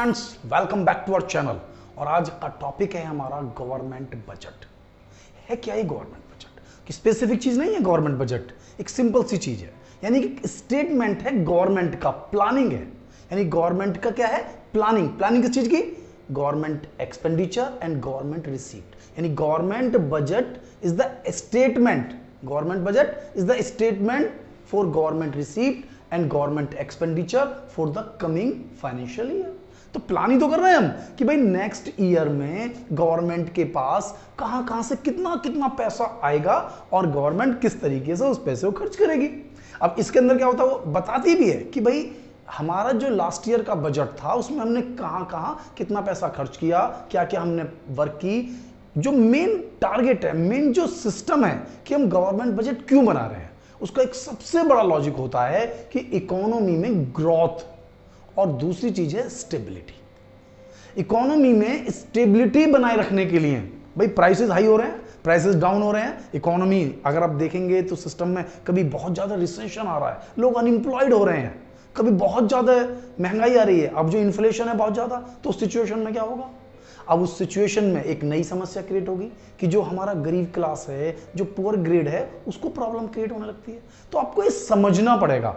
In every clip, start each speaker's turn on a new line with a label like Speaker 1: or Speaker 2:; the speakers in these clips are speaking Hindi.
Speaker 1: Friends, welcome back to our channel. और आज का टॉपिक है हमारा गवर्नमेंट बजट। है क्या ये गवर्नमेंट बजट? कि स्पेसिफिक चीज नहीं है गवर्नमेंट बजट, एक सिंपल सी चीज है, यानी कि स्टेटमेंट है गवर्नमेंट का, प्लानिंग है। यानी गवर्नमेंट का क्या है? प्लानिंग। प्लानिंग किस चीज की? Government expenditure and government receipt. यानी government budget is the statement, government budget is the statement for government receipt and government expenditure for the coming financial year. तो प्लानिंग तो कर रहे हैं हम कि भाई नेक्स्ट ईयर में गवर्नमेंट के पास कहां से कितना कितना पैसा आएगा और गवर्नमेंट किस तरीके से उस पैसे को खर्च करेगी। अब इसके अंदर क्या होता है वो बताती भी है कि भाई हमारा जो लास्ट ईयर का बजट था उसमें हमने कहां कितना पैसा खर्च किया, क्या क्या हमने वर्क की। जो मेन टारगेट है, मेन जो सिस्टम है कि हम गवर्नमेंट बजट क्यों बना रहे हैं, उसका एक सबसे बड़ा लॉजिक होता है कि इकोनॉमी में ग्रोथ और दूसरी चीज है स्टेबिलिटी। इकोनॉमी में स्टेबिलिटी बनाए रखने के लिए भाई प्राइसेस हाई हो रहे हैं, प्राइसेस डाउन हो रहे हैं। इकोनॉमी अगर आप देखेंगे तो सिस्टम में कभी बहुत ज्यादा रिसेशन आ रहा है, लोग अनएम्प्लॉयड हो रहे हैं, कभी बहुत ज्यादा महंगाई आ रही है, अब जो इन्फ्लेशन है बहुत ज्यादा, तो उस सिचुएशन में क्या होगा? अब उस सिचुएशन में एक नई समस्या क्रिएट होगी कि जो हमारा गरीब क्लास है, जो पुअर ग्रेड है, उसको प्रॉब्लम क्रिएट होने लगती है। तो आपको ये समझना पड़ेगा।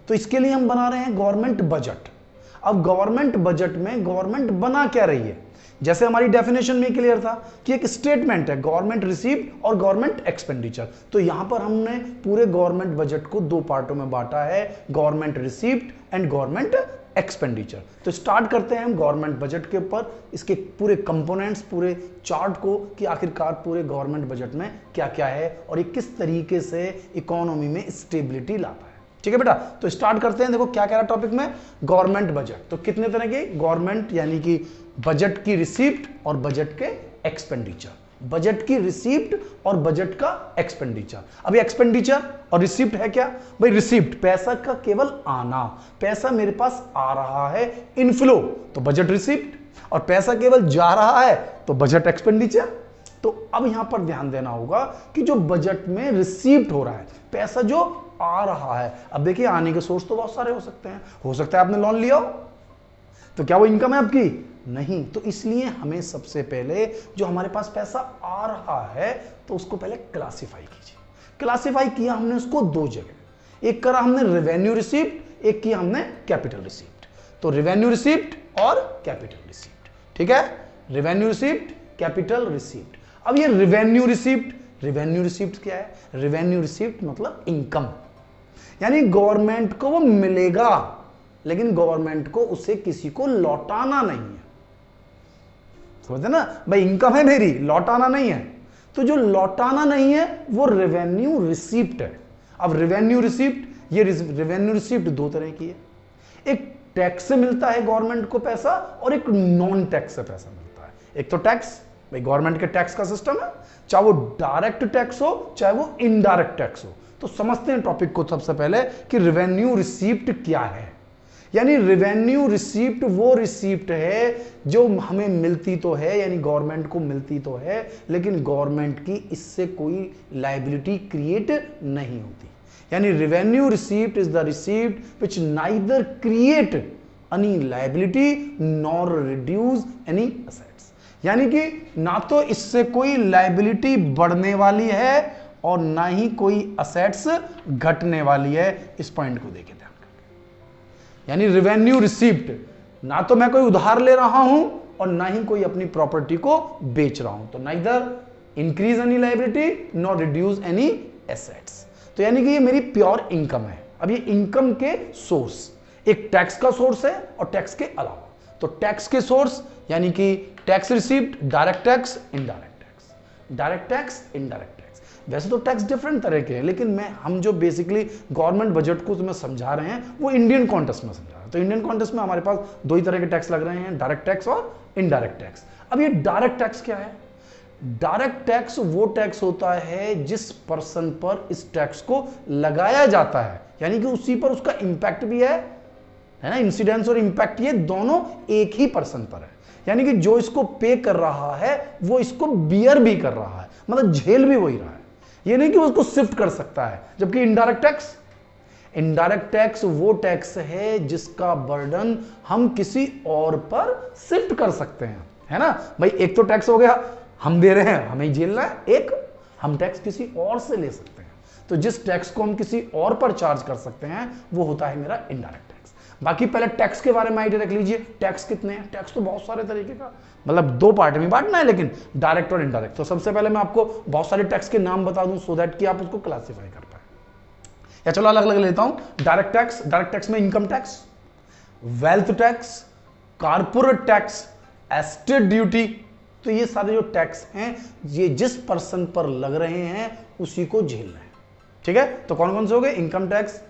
Speaker 1: तो इसके लिए हम बना रहे हैं गवर्नमेंट बजट। अब गवर्नमेंट बजट में गवर्नमेंट बना क्या रही है? जैसे हमारी डेफिनेशन में क्लियर था कि एक स्टेटमेंट है गवर्नमेंट रिसीप्ट और गवर्नमेंट एक्सपेंडिचर। तो यहां पर हमने पूरे गवर्नमेंट बजट को दो पार्टों में बांटा है, government receipt and government expenditure. तो स्टार्ट करते हैं हम गवर्नमेंट बजट के ऊपर, इसके पूरे कंपोनेंट्स, पूरे चार्ट को कि आखिरकार पूरे गवर्नमेंट बजट में क्या क्या है और ये किस तरीके से इकोनॉमी में स्टेबिलिटी लाता है। ठीक है बेटा, तो स्टार्ट करते हैं। देखो क्या कह रहा है टॉपिक में, गवर्नमेंट बजट। तो कितने तरह के गवर्नमेंट, यानी कि बजट की रिसीप्ट और बजट के एक्सपेंडिचर, बजट की रिसीप्ट और बजट का एक्सपेंडिचर। अभी एक्सपेंडिचर और रिसीप्ट है क्या भाई? रिसीप्ट पैसा का केवल आना, पैसा मेरे पास आ रहा है, इनफ्लो, तो बजट रिसीप्ट, और पैसा केवल जा रहा है तो बजट एक्सपेंडिचर। तो अब यहां पर ध्यान देना होगा कि जो बजट में रिसीप्ट हो रहा है, पैसा जो आ रहा है, अब देखिए आने के सोर्स तो बहुत सारे हो सकते हैं। हो सकता है आपने लोन लिया हो, तो क्या वो इनकम है आपकी? नहीं। तो इसलिए हमें सबसे पहले जो हमारे पास पैसा आ रहा है तो उसको पहले क्लासिफाई कीजिए। क्लासिफाई किया हमने उसको दो जगह, एक करा हमने रेवेन्यू रिसीप्ट, एक किया हमने कैपिटल रिसीप्ट। तो रेवेन्यू रिसीप्ट और कैपिटल रिसीप्ट, ठीक है, रेवेन्यू रिसीप्ट, कैपिटल रिसीप्ट। अब ये रेवेन्यू रिसीप्ट क्या है? रेवेन्यू रिसीप्ट मतलब इनकम, यानी गवर्नमेंट को वो मिलेगा लेकिन गवर्नमेंट को उसे किसी को लौटाना नहीं है। समझते ना भाई, इनकम है मेरी, लौटाना नहीं है। तो जो लौटाना नहीं है वो रेवेन्यू रिसीप्ट है। अब रेवेन्यू रिसीप्ट, ये रेवेन्यू रिसीप्ट दो तरह की है, एक टैक्स से मिलता है गवर्नमेंट को पैसा और एक नॉन टैक्स से पैसा मिलता है। एक तो टैक्स, भाई गवर्नमेंट के टैक्स का सिस्टम है, चाहे वो डायरेक्ट टैक्स हो चाहे वो इनडायरेक्ट टैक्स हो। तो समझते हैं टॉपिक को सबसे पहले कि रेवेन्यू रिसीप्ट क्या है। यानी रेवेन्यू रिसीप्ट वो रिसीप्ट है जो हमें मिलती तो है, यानी गवर्नमेंट को मिलती तो है, लेकिन गवर्नमेंट की इससे कोई लायबिलिटी क्रिएट नहीं होती। यानी revenue receipt is the receipt which neither create any liability nor reduce any assets. यानी कि ना तो इससे कोई लायबिलिटी बढ़ने वाली है और ना ही कोई असेट्स घटने वाली है। इस पॉइंट को देखें ध्यान करके। यानी रेवेन्यू रिसीप्ट, ना तो मैं कोई उधार ले रहा हूं और ना ही कोई अपनी प्रॉपर्टी को बेच रहा हूं, तो neither increase any liability nor reduce any assets. तो यानी कि ये मेरी प्योर इनकम है। अब ये इनकम के सोर्स, एक टैक्स का सोर्स है और टैक्स के अलावा, तो टैक्स के सोर्स यानी कि tax receipt, direct tax, indirect tax, direct tax, indirect tax. वैसे तो टैक्स डिफरेंट तरह के हैं, लेकिन हम जो बेसिकली गवर्नमेंट बजट को तुम्हें समझा रहे हैं वो इंडियन कॉन्टेक्स्ट में समझा रहे हैं। तो इंडियन कॉन्टेक्स्ट में हमारे पास दो ही तरह के टैक्स लग रहे हैं, डायरेक्ट टैक्स और इनडायरेक्ट टैक्स। अब ये डायरेक्ट टैक्स क्या है? डायरेक्ट टैक्स वो टैक्स होता है जिस पर्सन पर इस टैक्स को लगाया जाता है, यानी कि उसी पर उसका इंपैक्ट भी है ना, इंसिडेंस और इंपैक्ट ये दोनों एक ही पर्सन पर है। यानी कि जो इसको पे कर रहा है वो इसको बियर भी कर रहा है, मतलब झेल भी वही रहा है। ये नहीं कि उसको शिफ्ट कर सकता है। जबकि इनडायरेक्ट टैक्स, इनडायरेक्ट टैक्स वो टैक्स है जिसका बर्डन हम किसी और पर शिफ्ट कर सकते हैं, है ना भाई। एक तो टैक्स हो गया हम दे रहे हैं, हमें ही झेलना है, एक हम टैक्स किसी और से ले सकते हैं। तो जिस टैक्स को हम किसी और पर चार्ज कर सकते हैं वो होता है मेरा इनडायरेक्ट टैक्स। बाकी पहले टैक्स के बारे में आइडिया रख लीजिए। टैक्स कितने हैं? टैक्स तो बहुत सारे तरीके का, मतलब दो पार्ट में बांटना है, लेकिन डायरेक्ट और इनडायरेक्ट। तो सबसे पहले मैं आपको बहुत सारे टैक्स के नाम बता दूं सो दैट कि आप उसको क्लासिफाई कर पाए। या चलो अलग अलग लेता हूं। डायरेक्ट टैक्स में income tax, wealth tax, corporate tax, estate duty. तो ये सारे जो टैक्स हैं ये जिस पर्सन पर लग रहे हैं उसी को झेलना है, ठीक है। तो कौन कौन से हो गए? Income tax,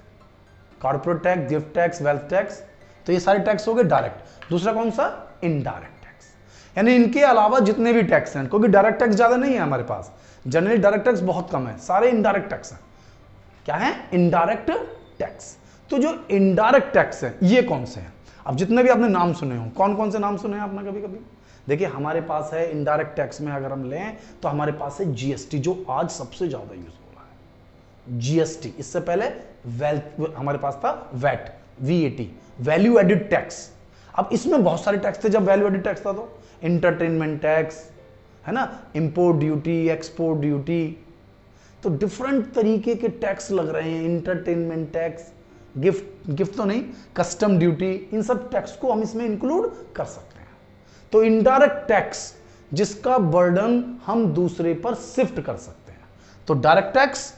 Speaker 1: corporate tax, gift tax, wealth tax. तो ये सारे टैक्स हो गए डायरेक्ट। दूसरा कौन सा? Indirect tax. यानी इनके अलावा जितने भी टैक्स हैं, क्योंकि डायरेक्ट टैक्स ज्यादा नहीं है हमारे पास, जनरली डायरेक्ट टैक्स बहुत कम है, सारे इनडायरेक्ट टैक्स हैं। क्या है? Indirect tax. तो जो इनडायरेक्ट टैक्स है ये कौन से हैं? अब जितने भी आपने नाम सुने हो, कौन कौन से नाम सुने हैं आपने कभी कभी? देखिए हमारे पास है इनडायरेक्ट टैक्स में अगर हम लें तो हमारे पास है जीएसटी, जो आज सबसे ज्यादा यूज हो रहा है। जीएसटी, इससे पहले वेल्थ हमारे पास था VAT, VAT, value added tax. अब इसमें बहुत सारे टैक्स थे जब वैल्यू एडिड टैक्स था, तो इंटरटेनमेंट टैक्स, है ना, इंपोर्ट ड्यूटी, एक्सपोर्ट ड्यूटी। तो डिफरेंट तरीके के टैक्स लग रहे हैं। इंटरटेनमेंट टैक्स, गिफ्ट तो नहीं, कस्टम ड्यूटी, इन सब टैक्स को हम इसमें इंक्लूड कर सकते हैं। तो इनडायरेक्ट टैक्स जिसका बर्डन हम दूसरे पर शिफ्ट कर सकते हैं। तो डायरेक्ट टैक्स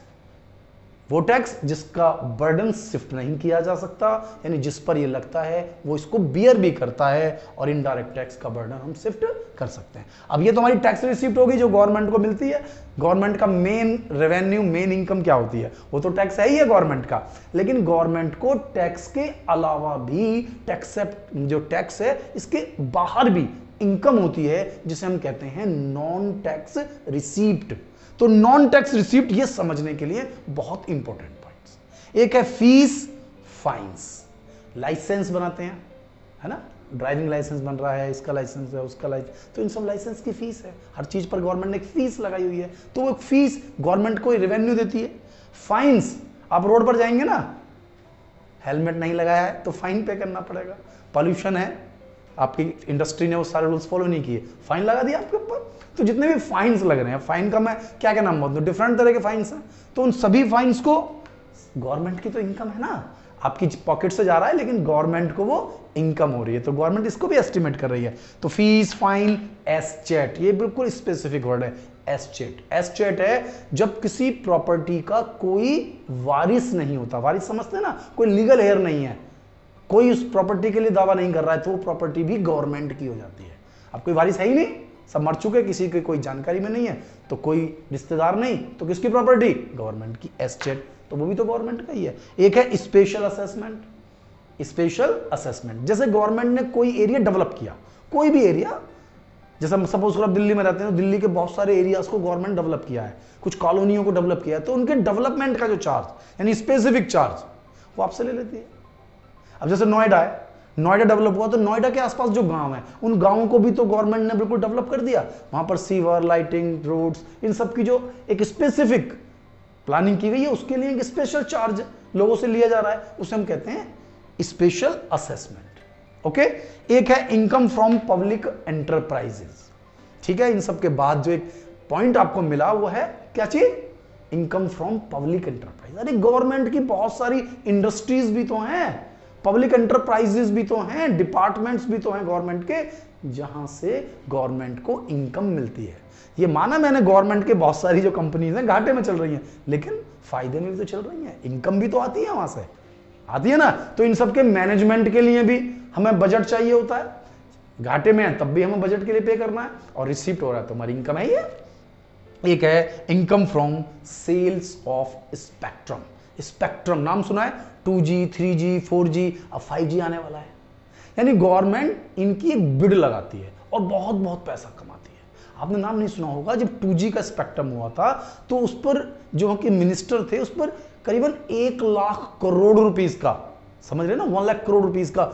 Speaker 1: वो टैक्स जिसका बर्डन शिफ्ट नहीं किया जा सकता, यानी जिस पर ये लगता है वो इसको बियर भी करता है, और इनडायरेक्ट टैक्स का बर्डन हम शिफ्ट कर सकते हैं। अब ये तो हमारी टैक्स रिसीप्ट होगी जो गवर्नमेंट को मिलती है। गवर्नमेंट का मेन रेवेन्यू, मेन इनकम क्या होती है? वो तो टैक्स है ही है गवर्नमेंट का। लेकिन गवर्नमेंट को टैक्स के अलावा भी जो टैक्स है इसके बाहर भी इनकम होती है जिसे हम कहते हैं नॉन टैक्स रिसीप्ट। तो नॉन टैक्स रिसीप्ट ये समझने के लिए बहुत इंपॉर्टेंट पॉइंट्स। एक है फीस, फाइन्स। लाइसेंस बनाते हैं, है ना, ड्राइविंग लाइसेंस बन रहा है, इसका लाइसेंस है, उसका लाइसेंस, तो इन सब लाइसेंस की फीस है। हर चीज पर गवर्नमेंट ने एक फीस लगाई हुई है, तो वो फीस गवर्नमेंट को रेवेन्यू देती है। फाइन्स, आप रोड पर जाएंगे ना, हेलमेट नहीं लगाया है तो फाइन पे करना पड़ेगा। पॉल्यूशन है, आपकी इंडस्ट्री ने वो सारे रूल्स फॉलो नहीं किए, फाइन लगा दिया आपके ऊपर। तो जितने भी फाइन्स लग रहे हैं, फाइन का मैं क्या क्या नाम बोलूं, डिफरेंट तरह के फाइन्स हैं। तो उन सभी फाइन्स को, गवर्नमेंट की तो इनकम है ना, आपकी पॉकेट से जा रहा है लेकिन गवर्नमेंट को वो इनकम हो रही है, तो गवर्नमेंट इसको भी एस्टिमेट कर रही है। तो फीस, फाइन, एस्चेट, ये बिल्कुल स्पेसिफिक वर्ड है। एस्चेट, एस्चेट है जब किसी प्रॉपर्टी का कोई वारिस नहीं होता। वारिस समझते हैं ना, कोई लीगल हेयर नहीं है, कोई उस प्रॉपर्टी के लिए दावा नहीं कर रहा है, तो वो प्रॉपर्टी भी गवर्नमेंट की हो जाती है। अब कोई वारिस है ही नहीं, सब मर चुके, किसी की कोई जानकारी में नहीं है, तो कोई रिश्तेदार नहीं, तो किसकी प्रॉपर्टी? गवर्नमेंट की। एस्टेट तो वो भी तो गवर्नमेंट का ही है। एक है स्पेशल असेसमेंट। स्पेशल असेसमेंट, जैसे गवर्नमेंट ने कोई एरिया डेवलप किया, कोई भी एरिया, जैसे हम सपोज आप दिल्ली में रहते हैं तो दिल्ली के बहुत सारे एरियाज को गवर्नमेंट डेवलप किया है, कुछ कॉलोनियों को डेवलप किया है, तो उनके डेवलपमेंट का जो चार्ज यानी स्पेसिफिक चार्ज वो आपसे ले लेती है। अब जैसे नोएडा है, नोएडा डेवलप हुआ तो नोएडा के आसपास जो गांव है उन गांवों को भी तो गवर्नमेंट ने बिल्कुल डेवलप कर दिया। वहां पर सीवर, लाइटिंग, रोड्स, इन सब की जो एक स्पेसिफिक प्लानिंग की गई है उसके लिए एक स्पेशल चार्ज लोगों से लिया जा रहा है, उसे हम कहते हैं स्पेशल असेसमेंट। ओके, एक है इनकम फ्रॉम पब्लिक एंटरप्राइजेस। ठीक है, इन सब के बाद जो एक पॉइंट आपको मिला वो है क्या चीज? Income from public enterprise. अरे गवर्नमेंट की बहुत सारी इंडस्ट्रीज भी तो हैं, पब्लिक एंटरप्राइजेस भी तो हैं, डिपार्टमेंट्स भी तो हैं गवर्नमेंट के, जहां से गवर्नमेंट को इनकम मिलती है। ये माना मैंने, गवर्नमेंट के बहुत सारी जो कंपनीज हैं घाटे में चल रही हैं, लेकिन फायदे में भी तो चल रही हैं, इनकम भी तो आती है वहां से, आती है ना। तो इन सब के मैनेजमेंट के लिए भी हमें बजट चाहिए होता है। घाटे में है तब भी हमें बजट के लिए पे करना है, और रिसीप्ट हो रहा है तो हमारी इनकम है ही है। एक है income from sales of spectrum. Spectrum नाम सुना है, 2G, 3G, 4G, अब 5G आने वाला है। यानी गवर्नमेंट इनकी एक बिड लगाती है और बहुत बहुत पैसा कमाती है। आपने नाम नहीं सुना होगा, जब 2G का स्पेक्ट्रम हुआ था तो उस पर जो कि मिनिस्टर थे उस पर करीबन 1 लाख करोड़ रुपीस का, समझ रहे ना, 1 लाख करोड़ रुपीस का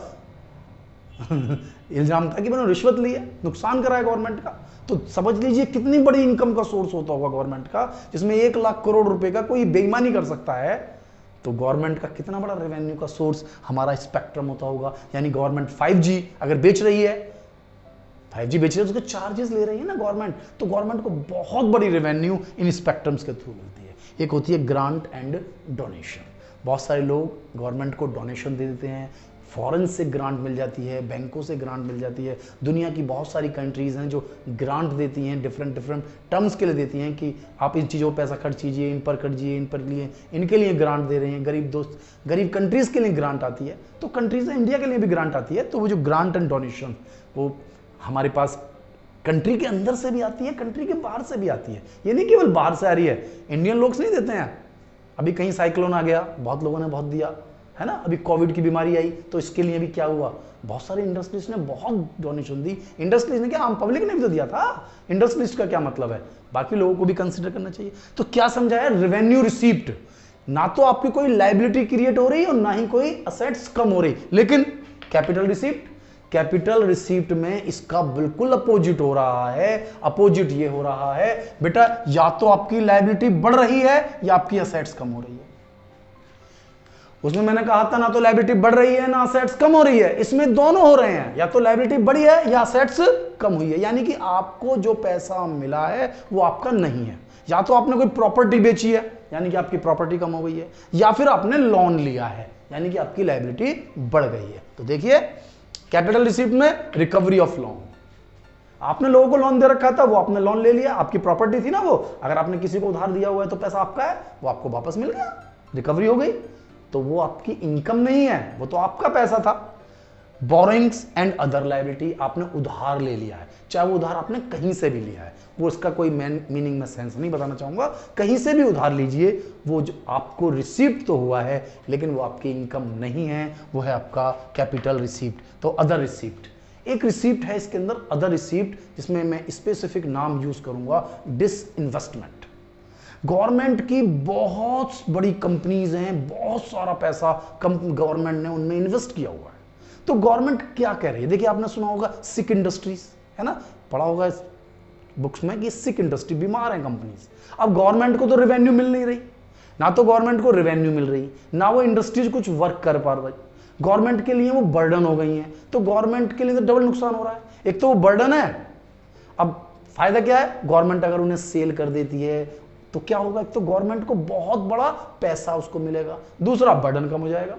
Speaker 1: इल्जाम था कि मैंने रिश्वत ली है, नुकसान करा है गवर्नमेंट का। तो समझ लीजिए कितनी बड़ी इनकम का सोर्स होता होगा गवर्नमेंट का, जिसमें 1 लाख करोड़ रुपए का कोई बेईमानी कर सकता है तो गवर्नमेंट का कितना बड़ा रेवेन्यू का सोर्स हमारा स्पेक्ट्रम होता होगा। यानी गवर्नमेंट 5G अगर बेच रही है, 5G बेच रही है तो उसके चार्जेस ले रही है ना गवर्नमेंट, तो गवर्नमेंट को बहुत बड़ी रेवेन्यू इन स्पेक्ट्रम्स के थ्रू मिलती है। एक होती है ग्रांट एंड डोनेशन, बहुत सारे लोग गवर्नमेंट को डोनेशन दे देते हैं, फॉरेन से ग्रांट मिल जाती है, बैंकों से ग्रांट मिल जाती है। दुनिया की बहुत सारी कंट्रीज़ हैं जो ग्रांट देती हैं, डिफरेंट टर्म्स के लिए देती हैं कि आप इन चीज़ों पर पैसा खर्च कीजिए, इन पर खर्चिए, इन पर लिए, इनके लिए ग्रांट दे रहे हैं। गरीब कंट्रीज़ के लिए ग्रांट आती है, तो कंट्रीज़ इंडिया के लिए भी ग्रांट आती है। तो वो जो ग्रांट एंड डोनेशन वो हमारे पास कंट्री के अंदर से भी आती है, कंट्री के बाहर से भी आती है। ये नहीं केवल बाहर से आ रही है, इंडियन लोग नहीं देते हैं। अभी कहीं साइक्लोन आ गया, बहुत लोगों ने बहुत दिया है ना। अभी कोविड की बीमारी आई तो इसके लिए भी क्या हुआ, बहुत सारी इंडस्ट्रीज ने बहुत डोनेशन दी। इंडस्ट्रीज ने क्या, आम पब्लिक ने भी तो दिया था। इंडस्ट्रीज का क्या मतलब है, बाकी लोगों को भी कंसिडर करना चाहिए। तो क्या समझाया, रेवेन्यू रिसीप्ट, ना तो आपकी कोई लाइबिलिटी क्रिएट हो रही और ना ही कोई असेट्स कम हो रही। लेकिन कैपिटल रिसीप्ट, कैपिटल रिसीप्ट में इसका बिल्कुल अपोजिट हो रहा है। अपोजिट ये हो रहा है बेटा, या तो आपकी लायबिलिटी बढ़ रही है या आपकी असेट्स कम हो रही है। उसमें मैंने कहा था ना तो लायबिलिटी बढ़ रही है ना असेट्स कम हो रही है, इसमें दोनों हो रहे हैं, या तो लायबिलिटी बढ़ी है या असेट्स कम हुई है। यानी कि आपको जो पैसा मिला है वो आपका नहीं है। या तो आपने कोई प्रॉपर्टी बेची है यानी कि आपकी प्रॉपर्टी कम हो गई है, या फिर आपने लोन लिया है यानी कि आपकी लायबिलिटी बढ़ गई है। तो देखिए कैपिटल रिसीप्ट में रिकवरी ऑफ लोन, आपने लोगों को लोन दे रखा था, वो आपने लोन ले लिया, आपकी प्रॉपर्टी थी ना वो, अगर आपने किसी को उधार दिया हुआ है तो पैसा आपका है, वो आपको वापस मिल गया, रिकवरी हो गई। तो वो आपकी इनकम नहीं है, वो तो आपका पैसा था। बोरोइंग्स एंड अदर लायबिलिटी, आपने उधार ले लिया है, चाहे वो उधार आपने कहीं से भी लिया है, वो इसका कोई मीनिंग में सेंस नहीं बताना चाहूंगा, कहीं से भी उधार लीजिए, वो जो आपको रिसीप्ट तो हुआ है लेकिन वो आपकी इनकम नहीं है, वो है आपका कैपिटल रिसीप्ट। तो अदर रिसीप्ट, एक रिसीप्ट है इसके अंदर अदर रिसीप्ट, जिसमें मैं स्पेसिफिक नाम यूज करूंगा, डिसइन्वेस्टमेंट। गवर्नमेंट की बहुत बड़ी कंपनीज हैं, बहुत सारा पैसा गवर्नमेंट ने उनमें इन्वेस्ट किया हुआ है। तो गवर्नमेंट क्या कह रही है, देखिए आपने सुना होगा सिक इंडस्ट्रीज, है ना, पढ़ा होगा इस बुक्स में कि सिक इंडस्ट्री, बीमार है कंपनीज। अब गवर्नमेंट को तो रेवेन्यू मिल नहीं रही, ना तो गवर्नमेंट को रेवेन्यू मिल रही, ना वो इंडस्ट्रीज कुछ वर्क कर पा रही, गवर्नमेंट के लिए वो बर्डन हो गई हैं। तो गवर्नमेंट के लिए तो डबल नुकसान हो रहा है, एक तो वो बर्डन है, अब फायदा क्या है, गवर्नमेंट अगर उन्हें सेल कर देती है तो क्या होगा, एक तो गवर्नमेंट को बहुत बड़ा पैसा उसको मिलेगा, दूसरा बर्डन कम हो जाएगा।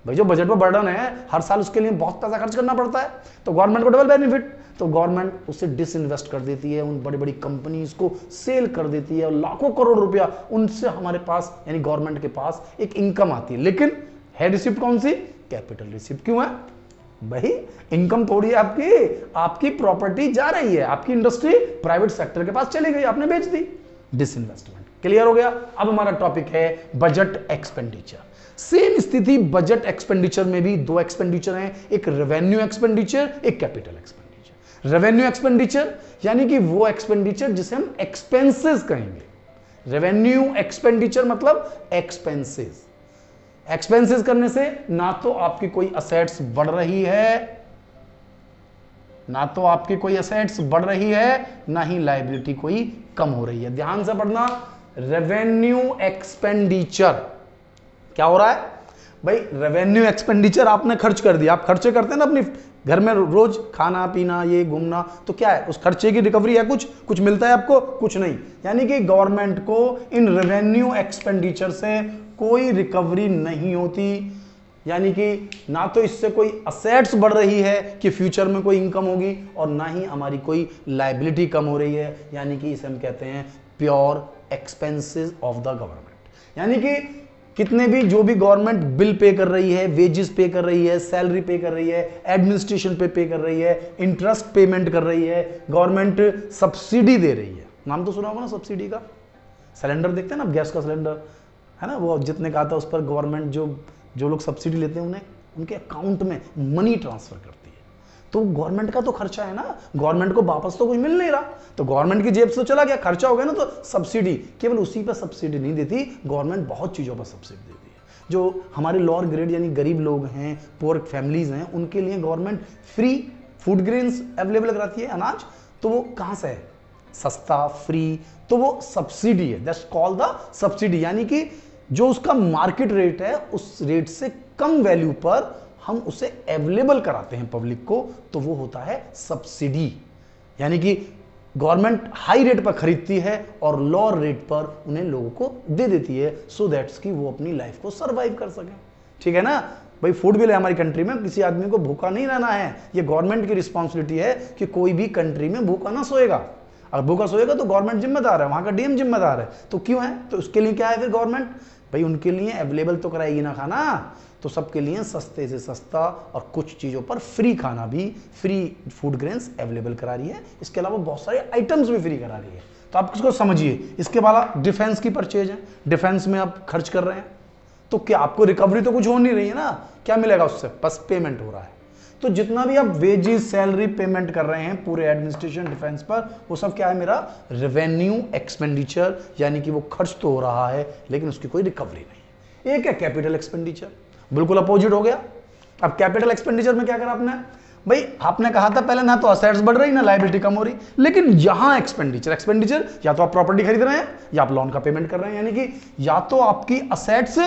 Speaker 1: भाई जो बजट पर बर्डन है हर साल उसके लिए बहुत पैसा खर्च करना पड़ता है, तो गवर्नमेंट को डबल बेनिफिट। तो गवर्नमेंट उसे डिसइन्वेस्ट कर देती है, उन बड़ी बड़ी कंपनीज को सेल कर देती है और लाखों करोड़ रुपया उनसे हमारे पास यानी गवर्नमेंट के पास एक इनकम आती है। लेकिन है रिसिप्ट कौन सी, कैपिटल रिसिप्ट। क्यों है भाई, इनकम थोड़ी है आपकी, आपकी प्रॉपर्टी जा रही है, आपकी इंडस्ट्री प्राइवेट सेक्टर के पास चली गई, आपने बेच दी, डिसइन्वेस्टमेंट। क्लियर हो गया। अब हमारा टॉपिक है बजट एक्सपेंडिचर। सेम स्थिति बजट एक्सपेंडिचर में भी दो एक्सपेंडिचर हैं, एक रेवेन्यू एक्सपेंडिचर, एक कैपिटल एक्सपेंडिचर। रेवेन्यू एक्सपेंडिचर यानी कि वो एक्सपेंडिचर जिसे हम एक्सपेंसेस कहेंगे। रेवेन्यू एक्सपेंडिचर मतलब एक्सपेंसेस। एक्सपेंसेस करने से ना तो आपकी कोई असेट्स बढ़ रही है, ना तो आपकी कोई असेट्स बढ़ रही है, ना ही लायबिलिटी कोई कम हो रही है। ध्यान से पढ़ना, रेवेन्यू एक्सपेंडिचर क्या हो रहा है भाई, रेवेन्यू एक्सपेंडिचर आपने खर्च कर दिया, आप खर्चे करते हैं ना अपनी घर में रोज, खाना पीना ये घूमना, तो क्या है उस खर्चे की रिकवरी है, कुछ मिलता है आपको, कुछ नहीं। यानी कि गवर्नमेंट को इन रेवेन्यू एक्सपेंडिचर से कोई रिकवरी नहीं होती, यानी कि ना तो इससे कोई असेट्स बढ़ रही है कि फ्यूचर में कोई इनकम होगी, और ना ही हमारी कोई लायबिलिटी कम हो रही है, यानी कि इसे हम कहते हैं pure expenses of the government. यानी कि कितने भी जो भी गवर्नमेंट बिल पे कर रही है, वेजेस पे कर रही है, सैलरी पे कर रही है, एडमिनिस्ट्रेशन पे कर रही है, इंटरेस्ट पेमेंट कर रही है, गवर्नमेंट सब्सिडी दे रही है। नाम तो सुना होगा ना सब्सिडी का, सिलेंडर देखते हैं ना गैस का सिलेंडर, है ना, वो जितने का आता है उस पर गवर्नमेंट जो लोग सब्सिडी लेते हैं उन्हें उनके अकाउंट में मनी ट्रांसफर करती है। तो गवर्नमेंट का तो खर्चा है ना, गवर्नमेंट को वापस तो कुछ मिल नहीं रहा, तो गवर्नमेंट की जेब से चला गया, खर्चा हो गया ना, तो सब्सिडी केवल उसी पर सब्सिडी नहीं देती, गवर्नमेंट बहुत चीज़ों पर सब्सिडी देती है। जो हमारे लोअर ग्रेड यानी गरीब लोग हैं, पुअर फैमिलीज हैं, उनके लिए government free food grains available कराती है, अनाज, तो वो कहाँ से है, सस्ता फ्री, तो वो सब्सिडी है, दैट्स कॉल्ड द सब्सिडी। यानी कि जो उसका मार्केट रेट है उस रेट से कम वैल्यू पर हम उसे अवेलेबल कराते हैं पब्लिक को, तो वो होता है सब्सिडी। यानी कि गवर्नमेंट हाई रेट पर खरीदती है और लोअर रेट पर उन्हें लोगों को दे देती है, सो दैट्स कि वो अपनी लाइफ को सरवाइव कर सकें। ठीक है ना भाई, फूड बिल है हमारी कंट्री में, किसी आदमी को भूखा नहीं रहना है। ये गवर्नमेंट की रिस्पॉन्सिबिलिटी है कि कोई भी कंट्री में भूखा ना सोएगा। अगर भूखा सोएगा तो गवर्नमेंट जिम्मेदार है, वहां का डीएम जिम्मेदार है। तो क्यों है? तो उसके लिए क्या है फिर गवर्नमेंट? भाई उनके लिए अवेलेबल तो कराएगी ना खाना, तो सबके लिए सस्ते से सस्ता और कुछ चीज़ों पर फ्री खाना भी, फ्री फूड ग्रेन्स अवेलेबल करा रही है। इसके अलावा बहुत सारे आइटम्स भी फ्री करा रही है। तो आप इसको समझिए। इसके बाद डिफेंस की परचेज है, डिफेंस में आप खर्च कर रहे हैं, तो क्या आपको रिकवरी तो कुछ हो नहीं रही है ना? क्या मिलेगा उससे? बस पेमेंट हो रहा है। तो जितना भी आप वेजेस, सैलरी पेमेंट कर रहे हैं पूरे एडमिनिस्ट्रेशन डिफेंस पर, वो सब क्या है? मेरा रेवेन्यू एक्सपेंडिचर, यानी कि वो खर्च तो हो रहा है लेकिन उसकी कोई रिकवरी नहीं। एक है कैपिटल एक्सपेंडिचर, बिल्कुल अपोजिट हो गया। अब कैपिटल एक्सपेंडिचर में क्या करा आपने? भाई आपने कहा था पहले ना तो असेट्स बढ़ रही ना लायबिलिटी कम हो रही, लेकिन यहां एक्सपेंडिचर या तो आप प्रॉपर्टी खरीद रहे हैं या आप लोन का पेमेंट कर रहे हैं, यानी कि या तो आपकी असेट्स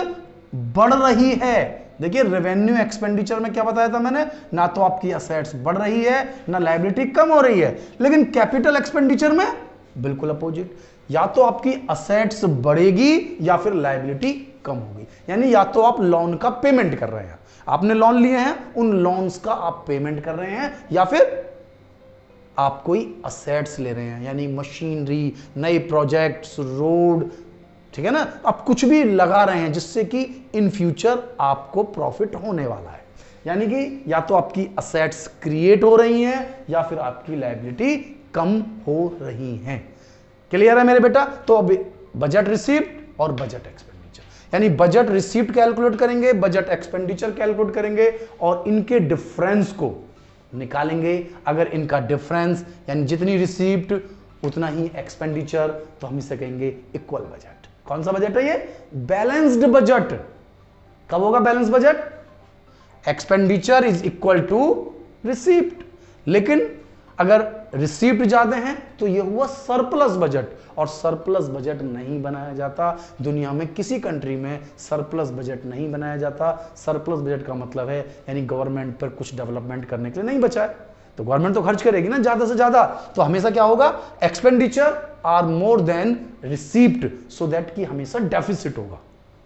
Speaker 1: बढ़ रही है। देखिए रेवेन्यू एक्सपेंडिचर में क्या बताया था मैंने? ना तो आपकी असेट्स बढ़ रही है ना लायबिलिटी कम हो रही है। लेकिन कैपिटल एक्सपेंडिचर में बिल्कुल अपोजिट, या तो आपकी असेट्स बढ़ेगी या फिर लायबिलिटी कम होगी। यानी या तो आप लोन का पेमेंट कर रहे हैं, आपने लोन लिए हैं, उन लोन्स का आप पेमेंट कर रहे हैं, या फिर आप कोई असेट्स ले रहे हैं, यानी मशीनरी, नए प्रोजेक्ट्स, रोड, ठीक है ना, आप कुछ भी लगा रहे हैं जिससे कि इन फ्यूचर आपको प्रॉफिट होने वाला है। यानी कि या तो आपकी असेट्स क्रिएट हो रही हैं या फिर आपकी लायबिलिटी कम हो रही हैं। क्लियर है मेरे बेटा? तो अब बजट रिसीप्ट और बजट एक्सपेंडिचर, यानी बजट रिसीप्ट कैलकुलेट करेंगे, बजट एक्सपेंडिचर कैलकुलेट करेंगे और इनके डिफरेंस को निकालेंगे। अगर इनका डिफरेंस यानी जितनी रिसीप्ट उतना ही एक्सपेंडिचर, तो हम इसे कहेंगे इक्वल बजट। कौन सा बजट है ये? Balanced budget. कब होगा balance budget? Expenditure is equal to receipt. लेकिन अगर रिसीप्ट ज्यादा है तो ये हुआ सरप्लस बजट, और सरप्लस बजट नहीं बनाया जाता दुनिया में, किसी कंट्री में सरप्लस बजट नहीं बनाया जाता। सरप्लस बजट का मतलब है यानी गवर्नमेंट पर कुछ डेवलपमेंट करने के लिए नहीं बचा है, तो गवर्नमेंट तो खर्च करेगी ना ज्यादा से ज्यादा, तो हमेशा क्या होगा? Expenditure are more than receipt, so that कि हमेशा डेफिसिट होगा।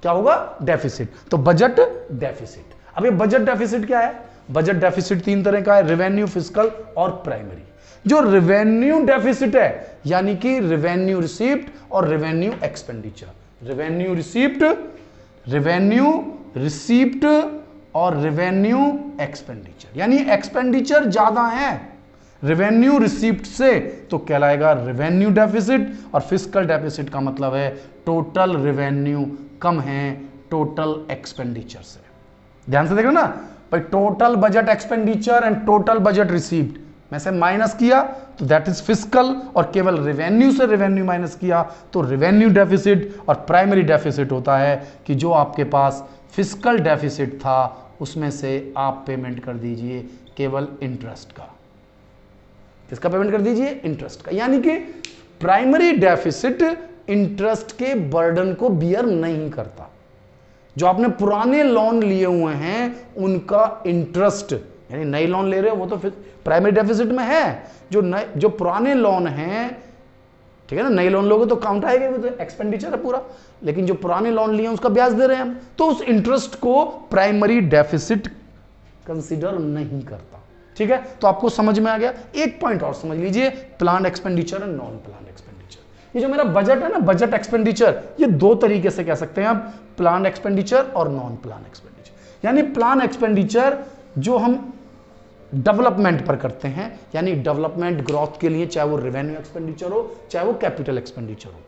Speaker 1: क्या होगा? डेफिसिट। तो बजट डेफिसिट। अब ये बजट डेफिसिट क्या है? बजट डेफिसिट तीन तरह का है, रेवेन्यू, फिस्कल और प्राइमरी। जो रेवेन्यू डेफिसिट है यानी कि रेवेन्यू रिसीप्ट और revenue expenditure, revenue receipt, revenue receipt और रेवेन्यू एक्सपेंडिचर, यानी एक्सपेंडिचर ज्यादा है रेवेन्यू रिसीप्ट से तो कहलाएगा रेवेन्यू डेफिसिट, और फिस्कल डेफिसिट का मतलब है टोटल रेवेन्यू कम है टोटल एक्सपेंडिचर से। ध्यान से देखो ना भाई, total budget expenditure and total budget receipt में से माइनस किया तो दैट इज फिस्कल, और केवल रेवेन्यू से रेवेन्यू माइनस किया तो रेवेन्यू डेफिसिट। और प्राइमरी डेफिसिट होता है कि जो आपके पास फिस्कल डेफिसिट था उसमें से आप पेमेंट कर दीजिए केवल इंटरेस्ट का। किसका पेमेंट कर दीजिए? इंटरेस्ट का। यानी कि प्राइमरी डेफिसिट इंटरेस्ट के बर्डन को बियर नहीं करता। जो आपने पुराने लोन लिए हुए हैं उनका इंटरेस्ट, यानी नए लोन ले रहे हो वो तो प्राइमरी डेफिसिट में है। जो पुराने लोन हैं, ठीक है ना, नए लोन लोगे तो काउंट आएगा, वो तो एक्सपेंडिचर है पूरा, लेकिन जो पुराने लोन लिए हैं उसका ब्याज दे रहे हैं हम, तो उस इंटरेस्ट को प्राइमरी डेफिसिट कंसीडर नहीं करता। ठीक है, तो आपको समझ में आ गया। एक पॉइंट और समझ लीजिए, plan expenditure and non plan expenditure. ये जो मेरा बजट है ना, बजट एक्सपेंडिचर, ये दो तरीके से कह सकते हैं आप, प्लान एक्सपेंडिचर और नॉन प्लान एक्सपेंडिचर। यानी प्लान एक्सपेंडिचर जो हम डेवलपमेंट पर करते हैं, यानी डेवलपमेंट ग्रोथ के लिए, चाहे वो रेवेन्यू एक्सपेंडिचर हो चाहे वो कैपिटल एक्सपेंडिचर हो।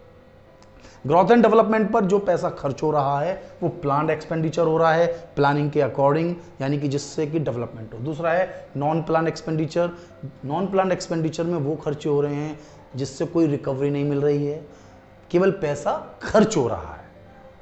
Speaker 1: ग्रोथ एंड डेवलपमेंट पर जो पैसा खर्च हो रहा है वो प्लान्ड एक्सपेंडिचर हो रहा है, प्लानिंग के अकॉर्डिंग, यानी कि जिससे कि डेवलपमेंट हो। दूसरा है non plan expenditure. Non plan expenditure में वो खर्चे हो रहे हैं जिससे कोई रिकवरी नहीं मिल रही है, केवल पैसा खर्च हो रहा है।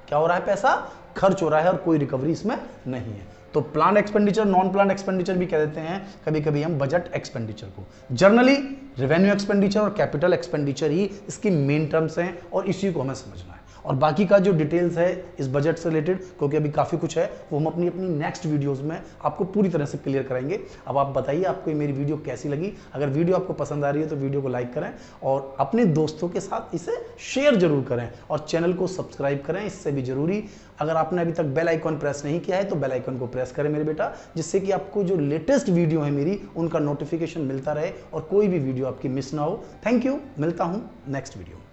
Speaker 1: क्या हो रहा है? पैसा खर्च हो रहा है और कोई रिकवरी इसमें नहीं है। तो plan expenditure, non plan expenditure भी कह देते हैं कभी कभी हम बजट एक्सपेंडिचर को। जनरली रेवेन्यू एक्सपेंडिचर और कैपिटल एक्सपेंडिचर ही इसकी मेन टर्म्स हैं और इसी को हमें समझना है। और बाकी का जो डिटेल्स है इस बजट से रिलेटेड, क्योंकि अभी काफ़ी कुछ है, वो हम अपनी अपनी नेक्स्ट वीडियोज़ में आपको पूरी तरह से क्लियर कराएंगे। अब आप बताइए आपको ये मेरी वीडियो कैसी लगी। अगर वीडियो आपको पसंद आ रही है तो वीडियो को लाइक करें और अपने दोस्तों के साथ इसे शेयर जरूर करें और चैनल को सब्सक्राइब करें, इससे भी जरूरी अगर आपने अभी तक बेल आइकॉन प्रेस नहीं किया है तो बेल आइकन को प्रेस करें मेरे बेटा, जिससे कि आपको जो लेटेस्ट वीडियो है मेरी उनका नोटिफिकेशन मिलता रहे और कोई भी वीडियो आपकी मिस ना हो। थैंक यू, मिलता हूं नेक्स्ट वीडियो में।